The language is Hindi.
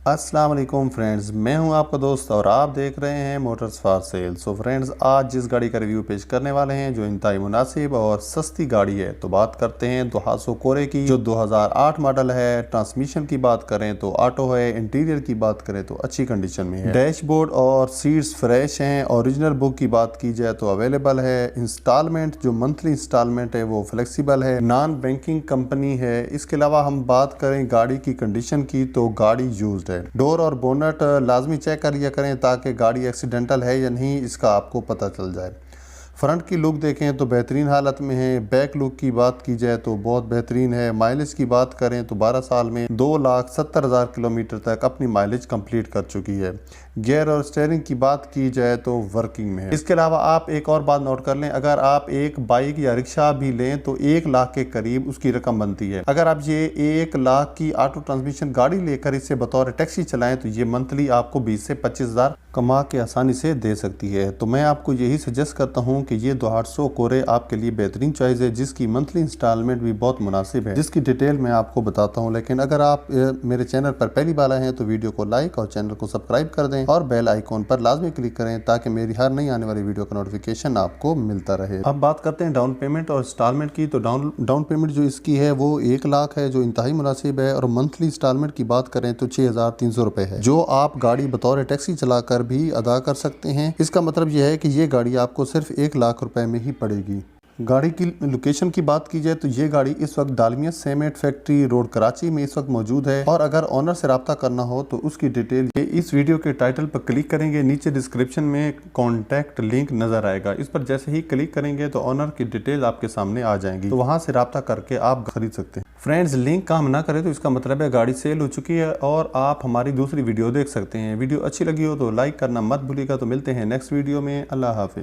अस्सलाम वालेकुम फ्रेंड्स, मैं हूं आपका दोस्त और आप देख रहे हैं Motors for sale. So friends, आज जिस गाड़ी का रिव्यू पेश करने वाले हैं जो इंतहाई मुनासिब और सस्ती गाड़ी है, तो बात करते हैं दुहासो कोरे की जो 2008 मॉडल है। ट्रांसमिशन की बात करें तो ऑटो है, इंटीरियर की बात करें तो अच्छी कंडीशन में है, डैशबोर्ड और सीट्स फ्रेश हैं। ओरिजिनल बुक की बात की जाए तो अवेलेबल है। इंस्टॉलमेंट जो मंथली इंस्टॉलमेंट है वो फ्लेक्सिबल है, नॉन बैंकिंग कंपनी है। इसके अलावा हम बात करें गाड़ी की कंडीशन की तो गाड़ी यूज्ड है। डोर और बोनट लाजमी चेक कर लिया करें ताकि गाड़ी एक्सीडेंटल है या नहीं इसका आपको पता चल जाए। फ्रंट की लुक देखें तो बेहतरीन हालत में है। बैक लुक की बात की जाए तो बहुत बेहतरीन है। माइलेज की बात करें तो 12 साल में 2,70,000 किलोमीटर तक अपनी माइलेज कंप्लीट कर चुकी है। गियर और स्टीयरिंग की बात की जाए तो वर्किंग में है। इसके अलावा आप एक और बात नोट कर लें, अगर आप एक बाइक या रिक्शा भी लें तो 1 लाख के करीब उसकी रकम बनती है। अगर आप ये 1 लाख की ऑटो ट्रांसमिशन गाड़ी लेकर इसे बतौर टैक्सी चलाएं तो ये मंथली आपको 20 से 25,000 कमा के आसानी से दे सकती है। तो मैं आपको यही सजेस्ट करता हूँ कि ये 208 कोरे आपके लिए बेहतरीन चॉइस है, जिसकी मंथली इंस्टॉलमेंट भी बहुत मुनासिब है, जिसकी डिटेल मैं आपको बताता हूँ। लेकिन अगर आप मेरे चैनल पर पहली बार आए हैं तो वीडियो को लाइक और चैनल को सब्सक्राइब कर दें और बेल आइकॉन पर लाजमी क्लिक करें ताकि मेरी हर नई आने वाली वीडियो का नोटिफिकेशन आपको मिलता रहे। अब बात करते हैं डाउन पेमेंट और इंस्टॉलमेंट की। तो डाउन पेमेंट जो इसकी है वो 1 लाख है, जो इंतहाई मुनासिब है। और मंथली इंस्टॉलमेंट की बात करें तो 6,300 रुपए है, जो आप गाड़ी बतौर टैक्सी चलाकर भी अदा कर सकते हैं। इसका मतलब यह है कि ये गाड़ी आपको सिर्फ 1 लाख रुपए में ही पड़ेगी। गाड़ी की लोकेशन की बात की जाए तो ये गाड़ी इस वक्त Dalmia cement factory road Karachi में इस वक्त मौजूद है। और अगर ऑनर से रब्ता करना हो तो उसकी डिटेल ये इस वीडियो के टाइटल पर क्लिक करेंगे, नीचे डिस्क्रिप्शन में कॉन्टैक्ट लिंक नजर आएगा। इस पर जैसे ही क्लिक करेंगे तो ऑनर की डिटेल आपके सामने आ जाएंगी, तो वहां से रब्ता करके आप खरीद सकते हैं। फ्रेंड्स, लिंक काम ना करें तो इसका मतलब है गाड़ी सेल हो चुकी है और आप हमारी दूसरी वीडियो देख सकते हैं। वीडियो अच्छी लगी हो तो लाइक करना मत भूलिएगा। तो मिलते हैं नेक्स्ट वीडियो में। अल्लाह हाफिज।